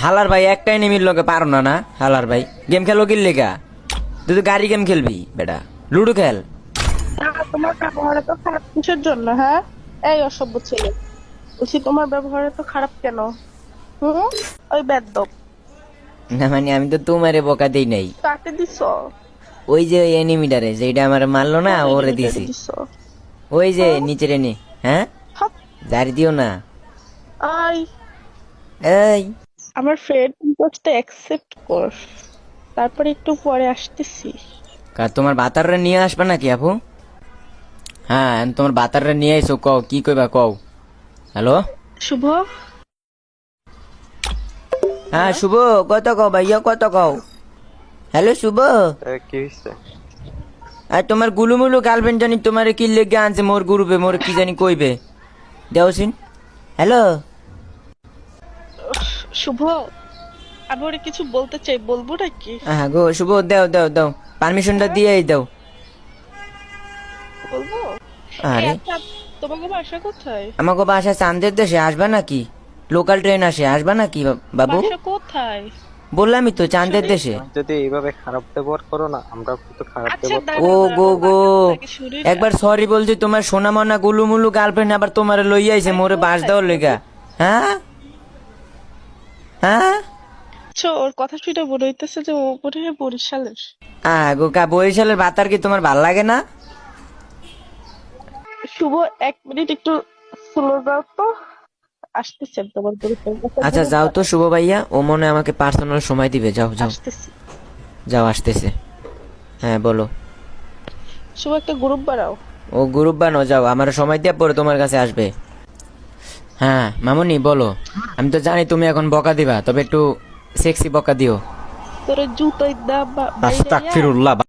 হালার ভাই একটাই নেমির লোকে পারো না না হালার ভাই গেম খেলো কি লেগা তুই তো গাড়ি গেম খেলবি বেটা লুডো খেল। তোমার ব্যবহার এত খারাপ কিসের জন্য? হ্যাঁ, এই অসভ্য ছেলে, বলছি তোমার ব্যবহার এত খারাপ কেন? হুম, ওই বেদ্যপ না মানে আমি তো তোমারে বকা দেই নাই, কাকে দিছ? ওই যে ওই এনিমিটারে যেটা আমার মারলো না ওরে দিছি, দিছ? ওই যে নিচের এনি। হ্যাঁ হাত, জারি দিও না। আই, এই আমার ফ্রেন্ড রিকোয়েস্টটা অ্যাকসেপ্ট কর, তারপরে একটু পরে আসতেছি। তোমার বাতাররা নিয়ে আসবা নাকি আপু? হ্যাঁ আমি তোমার বাতাররা নিয়ে আইসো, কও কি কইবা কও। হ্যালো শুভ, হ্যাঁ শুভ, কত কও ভাইয়া কত কও। হ্যালো শুভ, কি হইছে? আর তোমার গুলুমুলু গার্লফ্রেন্ড জানি তোমার কি লেগে আনছে মোর গ্রুপে, মোর কি জানি কইবে দেওসিন। হ্যালো শুভ, আমি ওরে কিছু বলতে চাই, বলবো নাকি? হ্যাঁ গো শুভ, দাও দাও দাও পারমিশনটা দিয়েই দাও। বলবো? আরে আচ্ছা, তোমাকে বাসা কোথায়? আমাকে বাসা চান্দের দেশে আসবা নাকি? লোকাল ট্রেন আসে, আসবা নাকি বাবু? বাসা কোথায়? বললামই তো চান্দের দেশে। যদি এইভাবে খারাপ ব্যবহার করো না, আমরা কিন্তু খারাপ আচ্ছা, ব্যবহার ও গো গো, শুনি একবার সরি বলছি, তোমার সোনা মনা গুলুমুলু গার্লফ্রেন্ড আবার তোমার লই আইছে মোরে বাস দেওয়ার লেগা। হ্যাঁ হ্যাঁ ওর কথা শুনে মনে হইতেছে যে ও মনে হয় বরিশালের। গো কা বরিশালের বাতার কি তোমার ভাল লাগে না? শুভ, 1 মিনিট একটু স্লো যাও তো, আসতেছি আমি তোমার বরিশাল। আচ্ছা যাও তো শুভ ভাইয়া, ও মনে হয় আমাকে পার্সোনাল সময় দিবে, যাও যাও আসতেছি। যাও, আসতেছে। হ্যাঁ বলো। শুভ, একটা গ্রুপ বানাও। ও গ্রুপ বানো, যাও আমার সময় দিয়ে পরে তোমার কাছে আসবে। হ্যাঁ মামুনি বলো, আমি তো জানি তুমি এখন বকা দিবা, তবে একটু সেক্সি বকা দিও। তোর জুতোই দাম আস্তাগফিরুল্লাহ।